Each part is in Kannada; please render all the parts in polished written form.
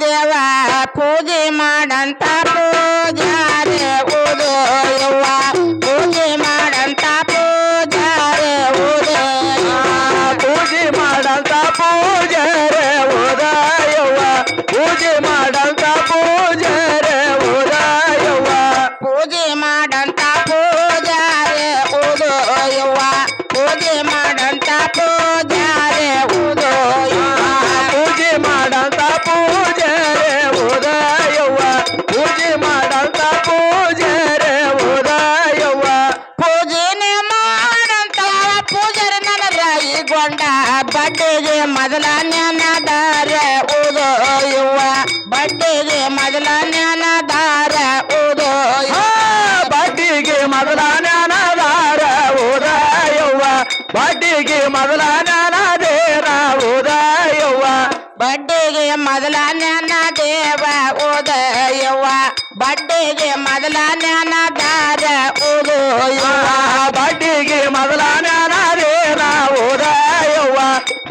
ದೇವ ಪೂಜೆ ಮಾಡಂತ ಪೂಜಾರೆ ಓದೋ ಯವ್ವ ಪೂಜೆ ಮಾಡಂತ ಪೂಜಾರೆ ಓದೋ ಪೂಜೆ ಮಾಡಂತ ಪೂಜಾರೆ ಓದ ಯವ್ವ ಪೂಜೆ ಮಾಡಂತ ಪೂಜಾರೆ ಓದ ಯವ್ವ ಪೂಜೆ ಮಾಡಂತ ಪೂಜಾರೆ ಓದೋ ಯವ್ವ ಪೂಜೆ ಮಾಡಂತ ಪೂಜಾರೆ ಓದೋ ಪೂಜೆ ಮಾಡಂತ ಪೂಜಾರೆ ಓದ ಯವ್ವ ಪೂಜೆ ಮಾಡಂತ ಪೂಜಾರೆ ಓದ ಯವ್ವ ಪೂಜೆನೆ ಮಾಡಂತ ಪೂಜಾರೆ ನನ್ನ ರಾಯಿಗೊಂಡ ಬಡ್ಡೆಗೆ ಮೊದಲ ಜ್ಞಾನದಾರ ಓದೋ ಯವ್ವ ಬಡ್ಡೆಗೆ ಮೊದಲ ಜ್ಞಾನದಾರ ಓದೋ ಬಡ್ಡಿಗೆ ಮೊದಲ ಜ್ಞಾನದಾರ ಓದ ಯವ್ವ ಬಡ್ಡಿಗೆ ಮೊದಲ ಜ್ಞಾನದೇರ ಓದ ಯವ್ವ ಬಡ್ಡೆಗೆ ಮೊದಲ ಜ್ಞಾನ ದೇವ ಓದ ಯವ್ವ ಬಡ್ಡೆಗೆ ಮೊದಲ ಜ್ಞಾನದಾರ ಓದೋ ಯವ್ವ ಬಡ್ಡಿಗೆ ಮೊದಲ ಜ್ಞಾನದೇನ ಓದ ಯವ್ವ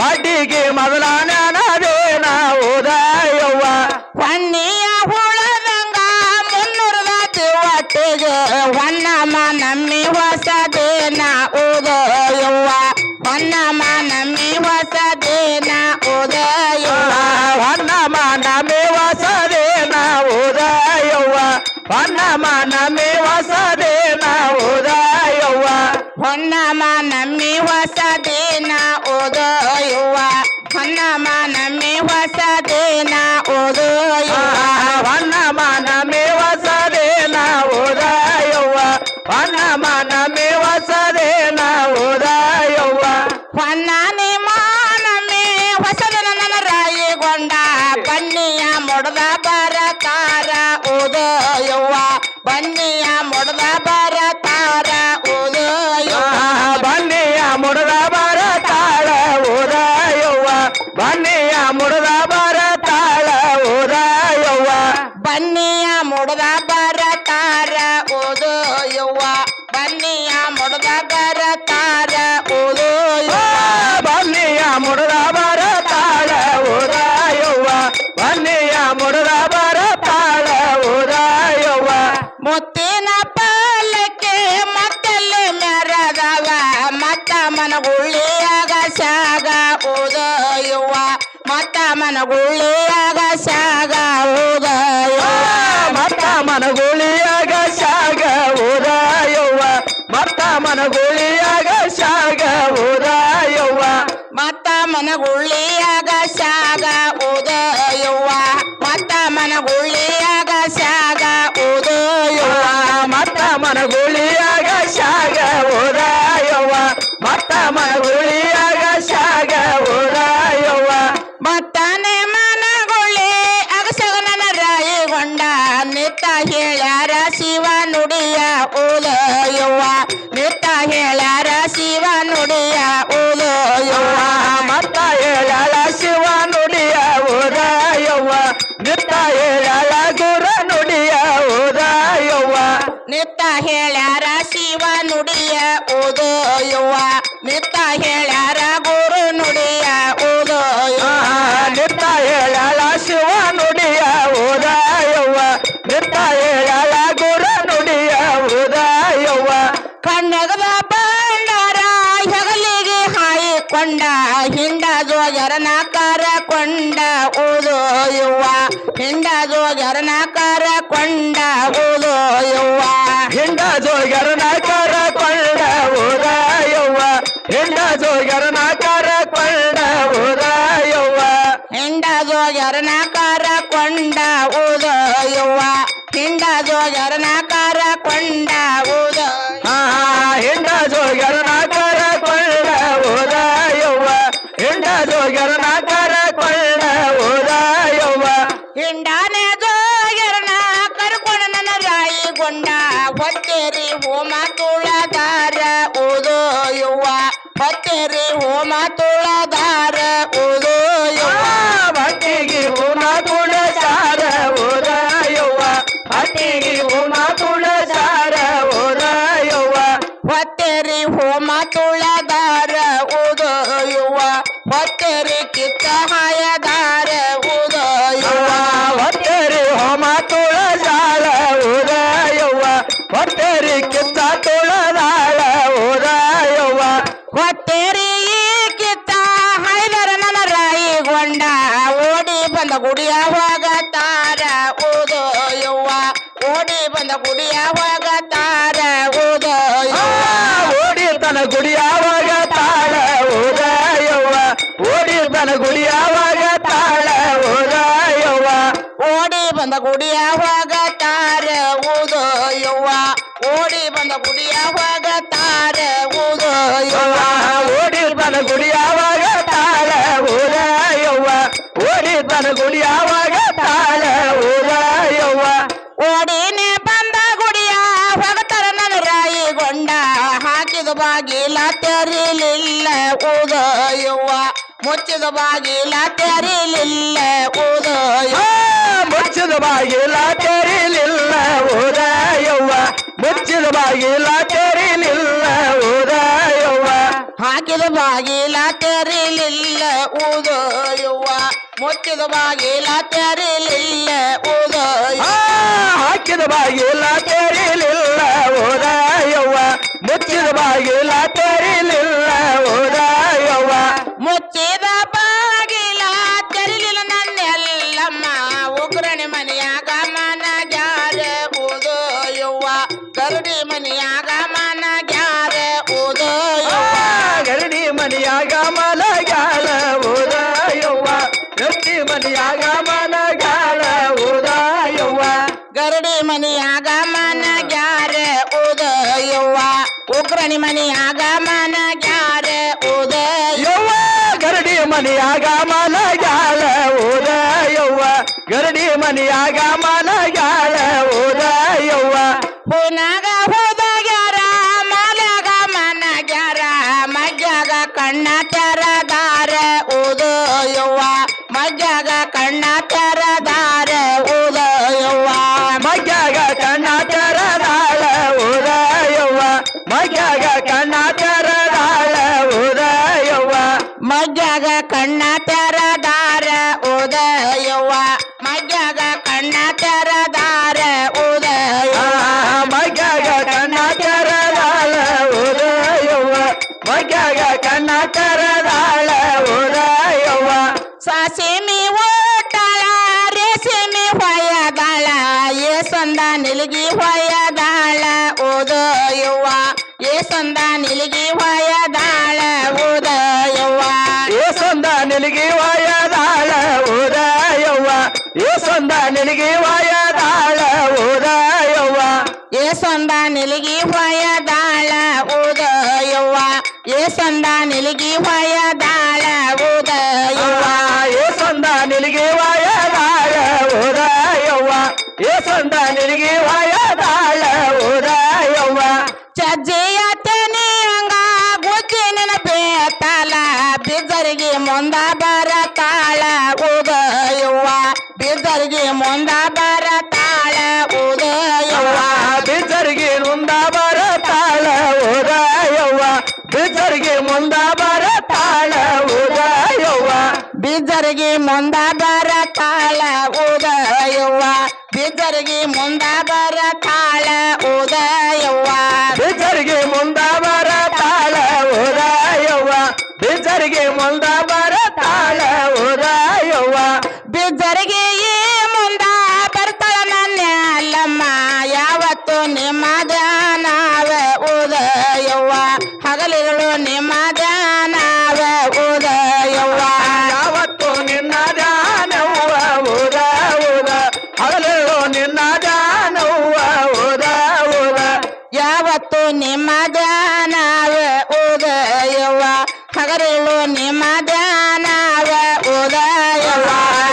ಬಡ್ಡಿಗೆ ಮೊದಲ ಜ್ಞಾನದೇನ ಓದ ಯವ್ವ ಹೊನ್ನಿಯ ಹುಳದಂಗ ಮುನ್ನೂರದ ಹೊಟ್ಟೆಗೆ ಹೊನ್ನಮ್ಮ ನಮ್ಮಿ ಹೊಸದೇನ ಓದೋ ಯವ್ವ ಹೊನ್ನಮ್ಮ ನಮ್ಮಿ ಹೊಸದೇನ ಓದೋ ಯವ್ವ ಹೊನ್ನಮ್ಮ ನಮ್ಮಿ ಹೊಸದೇನ ಓದ ಯವ್ವ ಹೊನ್ನಮ್ಮ ನಮ್ಮಿ ಹೊಸದೇನ ಓದ ಯವ್ವ ಹೊನ್ನಮ್ಮ ನಮ್ಮಿ ಹೊಸದೇನ ಓದೋ ಯವ್ವ ಹೊನ್ನಮ್ಮ ನಮ್ಮಿ ಹೊಸದೇನ ಓದೋ ಯವ್ವ ಹೊನ್ನಮ್ಮ ನಮ್ಮಿ ಹೊಸದೇನ ಓದ ಯವ್ವ ಹೊನ್ನಮ್ಮ ನಮ್ಮಿ ಹೊಸದೇನ ಓದ ಯವ್ವ ಹೊನ್ನಾನಿ ಮಾನಮ್ಮಿ ಹೊಸದನ ನನ್ನ ರಾಯಿಗೊಂಡ ಬನ್ನಿಯ ಮೊಡದ ಬರತಾರ ಓದೋ ಯವ್ವ ಬನ್ನಿಯ ಮೊಡದ ಬರತಾರ ಓದೋ ಯವ್ವ ಬನ್ನಿಯ ಮುಡದ ಬರತಾಳ ಓದ ಯವ್ವ ಬನ್ನಿಯ ಮುಡದ ಬರತಾಳ ಓದ ಯವ್ವ ಬನ್ನಿಯ ಮೊಡದ ಬರತಾರ ಓದೋ ಯವ್ವ ಬನ್ನಿಯ ಮೊಡದ ಬರತಾರ ಓದೋ ಯವ್ವ ಬನ್ನಿಯ ಮುಡದ ಬರತಾಳ ಓದ ಯವ್ವ ಬನ್ನಿಯ ಮುಡದ ಬರತಾಳ ಓದ ಯವ್ವ ಮುತ್ತಿನ ಪಾಲಕ್ಕೆ ಮತ್ತಲ್ಲಿ ಮೆರದವ ಮತ್ತ ಮನಗುಳ್ಳಿಯಾಗ ಶಾಗ ಓದೋ ಯವ್ವ ಮತ್ತ ಮನಗುಳ್ಳಿಯಾಗ ಶಾಗ ಓದೋ ಯವ್ವ ಮತ್ತ ಮನಗುಳಿಯಾಗ ಶಾಗ ಓದ ಯವ್ವ ಮತ್ತ ಮನಗುಳಿಯಾಗ ಶಾಗ ಓದ ಯವ್ವ ಮತ್ತ ಮನಗುಳ್ಳಿಯಾಗ ಶಾಗ ಓದೋ ಯವ್ವ ಮತ್ತ ಮನಗುಳ್ಳಿಯಾಗ ಶಾಗ ಓದೋ ಯವ್ವ ಮತ್ತ ಮನಗುಳಿಯಾಗ ಶಾಗ ಓದ ಯವ್ವ ಮತ್ತ ಮನಗುಳಿಯಾಗ ಶಾಗ ಓದ ಯವ್ವ ಮತ್ತನೆ ಮನಗುಳ್ಳಿ ಅಗಸಗ ನನ್ನ ರಾಯಿಗೊಂಡ ನಿತ್ತ ಹೇಳ್ಯಾರ ಶಿವ ನುಡಿಯ ಓದೋ ಯವ್ವ ನಿತ್ತ ಹೇಳ್ಯಾರ ಶಿವ ನುಡಿಯ ಓದೋ ಯವ್ವ ಮತ್ತ ಹೇಳಲ ಶಿವ ನುಡಿಯ ಓದ ಯವ್ವ ನಿತ್ತ ಹೇಳಲ ಗುರ ನುಡಿಯ ಓದ ಯವ್ವ ನಿತ್ತ ಹೇಳ್ಯಾರ ಶಿವ ನುಡಿಯ ಓದೋ ಯವ್ವ ನಿತ್ತ ಹೇಳ್ಯಾರ ಗುರು ನುಡಿಯ ಓದೋ ಯವ್ವ ನಿತ್ತ ಹೇಳಲ ಶಿವ ನುಡಿಯ ಓದ ಯವ್ವ ನಿತ್ತ ಹೇಳಲ ಗುರ ನುಡಿಯ ಓದ ಯವ್ವ ಕಣ್ಣಗದ ಬಂಡಾರ ಹೆಗಲಿಗೆ ಹಾಯಿಕೊಂಡ ಹಿಂಡ ಜೋಗರನ ಕರಕೊಂಡ ಓದೋ ಯವ್ವ ಹಿಂಡ ಜೋಗರನ ಕರಕೊಂಡ ಓದೋ ಯವ್ವ ಹಿಂಡ ಜೋಗರನ ಕರಕೊಂಡ ಓದ ಯವ್ವ ಹಿಂಡ ಜೋಗರನ ಕರಕೊಂಡ ಓದ ಯವ್ವ ಹಿಂಡ ಜೋಗರನ ಕರಕೊಂಡ ಓದೋ ಯವ್ವ ಹಿಂಡ ಜೋಗರನ ಕರಕೊಂಡ ಓದೋ ಹಿಂಡ ಜೋಗರನ ಕರಕೊಂಡ ಓದ ಯವ್ವ ಹಿಂಡ ಜೋಗರನ ಕರಕೊಂಡ ಓದ ಯವ್ವ ಹಿಂಡಾನೆ ಜೋಗರನ ಕರ್ಕೊಂಡ ನನ್ನ ರಾಯಿಗೊಂಡ ಹೊತ್ತೇರಿ ಹೋಮ ತುಳದಾರ ಓದೋ ಯವ್ವ ಹೊತ್ತೇರಿ ಹೋಮ ತುಳದಾರ ಓದೋ ಯವ್ವ ಭಕ್ತಿಗೆ ಹೋಮ ತುಳಸಾರ ಓದ ಯವ್ವ ಭಕ್ತಿಗೆ ಹೋಮ ತುಳಸಾರ ಓದ ಯವ್ವ ಹೊತ್ತೇರಿ ಹೋಮ ತುಳದಾರ ಓದೋ ಯವ್ವ ಹೊತ್ತೇರಿ ಕಿತ್ತ ಹಾಯದಾರ ಓದೋ ಯವ್ವ ಬಂದ ಗುಡಿಯ ಹೋಗತಾರ ಓದೋ ಯವ್ವ ಓಡಿ ಬಂದ ಗುಡಿಯ ಹೋಗತಾರ ಓದೋ ಯವ್ವ ಓಡಿ ತನ ಗುಡಿ ಯಾವಾಗ ತಾಳ ಓದ ಯವ್ವ ಓಡಿ ತನ ಗುಡಿ ಯಾವಾಗ ತಾಳ ಓದ ಯವ್ವ ಓಡಿ ಬಂದ ಗುಡಿಯ ಹೋಗತಾರ ಓದೋ ಯವ್ವ ಓಡಿ ಬಂದ ಗುಡಿಯ ಹೋಗತಾರ ಓದೋ ಯವ್ವ ಓಡಿ ತನ ಗುಡಿ ಯಾವಾಗ ತಾಳ ಓದ ಯವ್ವ ಓಡಿ ತನ ಗುಡಿ ಯಾವಾಗ ತಾಳ ಓದ ಯವ್ವ ಓಡಿನೇ ಬಂದ ಗುಡಿಯ ಹೋಗತಾರ ನನ್ನ ರಾಯಿಗೊಂಡ ಹಾಕಿದ ಬಾಗಿಲ ತೆರಿಲಿಲ್ಲ ಓದೋ ಯವ್ವ ಮುಚ್ಚಿದ ಬಾಗಿಲ ತೆರಿಲಿಲ್ಲ ಓದೋ ಮುಚ್ಚಿದ ಬಾಗಿಲ ತೆರಿಲಿಲ್ಲ ಓದ ಯವ್ವ ಮುಚ್ಚಿದ ಬಾಗಿಲ ತೆರಿಲಿಲ್ಲ ಓದ ಯವ್ವ ಹಾಕಿದ ಬಾಗಿಲ ತೆರಿಲಿಲ್ಲ ಓದೋ ಯವ್ವ ಮುಚ್ಚಿದ ಬಾಗಿಲ ತೆರಿಲಿಲ್ಲ ಓದೋ ಹಾಕಿದ ಬಾಗಿಲ ತೆರಿಲಿಲ್ಲ ಓದ ಯವ್ವ ಮುಚ್ಚಿದ ಬಾಗಿಲ ತೆರಿಲಿಲ್ಲ ಓದ ಯವ್ವ ಮುಚ್ಚಿದ ಬಾಗಿಲ ತೆರಿಲಿಲ್ಲ ನನ್ನೆಲ್ಲಮ್ಮ ಉಗ್ರಣಿ ಮನೆಯಾಗ ಮನಗ್ಯಾರ ಓದೋ ಯವ್ವ ಗರುಡಿ ಮನೆಯಾಗ ಮನಗ್ಯಾರ ಓದೋ ಯವ್ವ ಗರಡಿ ಮನೆಯಾಗ ಮಲಗಾಲ ಓದ ಯವ್ವ ಗರಡಿ ಮನೆಯಾಗ ಮಲಗಾಲ ಓದ ಯವ್ವ ಗರುಡಿ ಮನೆಯಾಗ ಮನಗ್ಯಾರ ಓದೋ ಯವ್ವ ಉಗ್ರಣಿ ಮನೆಯಾಗ ಮನಗ್ಯಾರ ಓದೋ ಯವ್ವ ಗರಡಿ ಮನೆಯಾಗ ಮಲಗಾಲ ಓದ ಯವ್ವ ಗರಡಿ ಮನೆಯಾಗ ಮಲಗಾಲ ಓದ ಯವ್ವ ಪುನಾಗ ಹೋದಗ್ಯಾರ ಮಾಲ್ಯಾಗ ಮನಗ್ಯಾರ ಮಗ್ಯಾಗ ಕಣ್ಣ ತೆರದಾರ ಓದೋ ಯವ್ವ ಮಗ್ಯಾಗ ಕಣ್ಣ ತೆರದಾರ ಓದೋ ಯವ್ವ ಮಗ್ಯಾಗ ಕಣ್ಣ ತೆರದಾಳ ಓದ ಯವ್ವ ಮಗ್ಯಾಗ ಕಣ್ಣ ತೆರದಾಳ ಓದ ಯವ್ವ ಮಗ್ಯಾಗ ಕಣ್ಣ ತೆರದಾರ ಓದ ಯವ್ವ ಮಗ್ಯಾಗ ಕಣ್ಣ ತೆರದಾರ ಓದ ಯವ್ವ ಮಗ್ಯಾಗ ಕಣ್ಣ ತೆರದಾಳ ಓದ ಯವ್ವ ಮಗ್ಯಾಗ ಕಣ್ಣ ತೆರದಾಳ ಓದ ಯವ್ವ ಸಾಸಿಮಿ ಓಟಾಳ ರೇಸಿಮಿ ಹೊಯದಾಳ ಏಸಂದ ನಿಲಗಿ ಹೊಯದಾಳ ಓದೋ ಯವ್ವ ಏಸಂದ ನಿಲಗಿ ಹೊಯದಾಳ ಓದೋ ಯವ್ವ ಏಸೊಂದ ನಿನಗೆ ವಾಯದಾಳ ಓದ ಯವ್ವ ಏಸೊಂದ ನಿನಗೆ ವಾಯದಾಳ ಓದ ಯವ್ವ ಏಸಂದ ನಿಲಗಿ ಹೊಯದಾಳ ಓದೋ ಯವ್ವ ಏಸಂದ ನಿಲಗಿ ಹೊಯದಾಳ ಓದೋ ಯವ್ವ ಏಸೊಂದ ನಿನಗೆ ವಾಯದಾಳ ಓದ ಯವ್ವ ಏಸೊಂದ ನಿನಗೆ ವಾಯದಾಳ ಓದ ಯವ್ವ ಚಜ್ಜಿಯ ತೆನಿಯಂಗ ಗುಜ್ಜಿ ನೆನಪೇತಲ ಬಿದ್ದರಿಗೆ ಮುಂದ ಬರತಾಳ ಓದೋ ಯವ್ವ ಬಿದ್ದರಿಗೆ ಮುಂದ ಬರತಾಳ ಓದೋ ಯವ್ವ ಬಿದ್ದರಿಗೆ ಮುಂದ ಬರತಾಳ ಓದ ಯವ್ವ ಬಿದ್ದರಿಗೆ ಮುಂದ ಬರತಾಳ ಓದ ಯವ್ವ ಬಿದ್ದರಿಗೆ ಮುಂದ ಬರತಾಳ ಓದೋ ಯವ್ವ ಬಿದ್ದರಿಗೆ ಮುಂದ ಬರತಾಳ ಓದೋ ಯವ್ವ ಬಿದ್ದರಿಗೆ ಮುಂದ ಬರತಾಳ ಓದ ಯವ್ವ ಬಿದ್ದರಿಗೆ ಮುಂದ ಬರತಾಳ ಓದ ಯವ್ವ ಬಿದ್ದರಿಗೆ ಈ ಮುಂದ ಬರ್ತಾಳ ನನ್ನ ಅಲ್ಲಮ್ಮ ಯಾವತ್ತು ನಿಮ್ಮ ಧ್ಯಾನವ ಓದೋ ಯವ್ವ ಹಗಲಿರುಳು ನಿಮ್ಮ ಧ್ಯಾನವ ಓದೋ ಯವ್ವ ಯಾವತ್ತು ನಿನ್ನ ಧ್ಯಾನವ್ವ ಓದ ಓದ ಹಗಲು ನಿನ್ನ ಧ್ಯಾನವ್ವ ಓದ ಓದ ಯಾವತ್ತು ನಿಮ್ಮ ಧ್ಯಾನವ ಓದೋ ಯವ್ವ ಹಗಲಿರುಳು ನಿಮ್ಮ ಧ್ಯಾನವ ಓದೋ ಯವ್ವ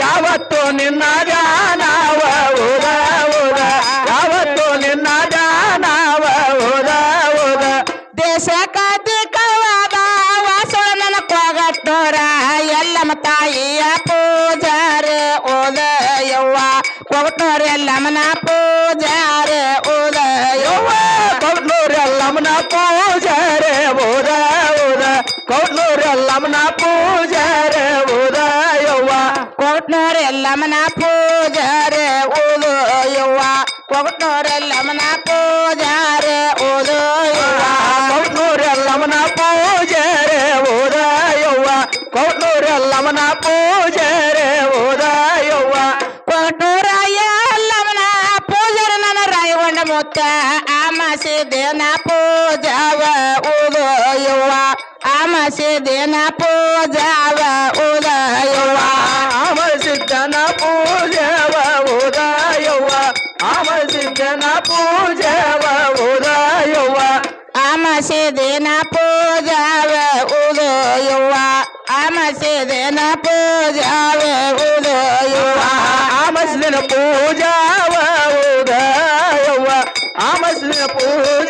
ಯಾವತ್ತು ನಿನ್ನ ಧ್ಯಾನವ ಓದ ಓದ ಯಾವತ್ತು ನಿನ್ನ ಧ್ಯಾನವ ಓದ ಓದ ದೇಶಕ ದಿಕ್ಕವಾದ ವಾಸಳ ನನ್ನ ಕೊಗಟ್ಟೋರ ಎಲ್ಲಮ್ಮ ತಾಯಿಯ ಪೂಜಾರ ಓದೋ ಯವ್ವ ಕೊಗಟ್ಟೋರ ಎಲ್ಲಮ್ಮನ ಪೂಜಾರ ಓದೋ ಯವ್ವ ಕೌಟ್ನೂರೆಲ್ಲಮ್ಮನ ಪೂಜಾರೆ ಓದ ಓದ ಕೌಟ್ನೂರೆಲ್ಲಮ್ಮನ ಪೂಜಾರೆ ಓದ ಯವ್ವ ಕೊಗಟ್ನೋರ ಎಲ್ಲಮ್ಮನ ಪೂಜಾರ ಓದೋ ಯವ್ವ ಕೊಗಟ್ನೋರ ಎಲ್ಲಮ್ಮನ ಪೂಜಾರ ಓದೋ ಯವ್ವ ಕೌಟ್ನೂರೆಲ್ಲಮ್ಮನ ಪೂಜಾರೆ ಓದ ಯವ್ವ ಕೌಟ್ನೂರೆಲ್ಲಮ್ಮನ ಪೂಜಾರೆ ಓದ ದಿನ ಪೂಜಾವ ಉದಯವ್ವ ಅಮಾಸೆ ದಿನ ಪೂಜಾವ ಉದಯವ್ವ ಸಿದ್ಧನ ಪೂಜವ ಉದಯವ್ವ ಸಿದ್ಧನ ಪೂಜವ ಉದಯವ್ವ ಅಮಾಸೆ ದಿನ ಪೂಜಾವ ಉದಯವ್ವ ಅಮಾಸೆ ದಿನ ಪೂಜಾವ ಉದಯವ್ವ ಆಮಸ್ಲಿನ ಪೂಜಾವ ಉದಯವ್ವ ಆಮಸ್ಲಿನ ಪೂಜ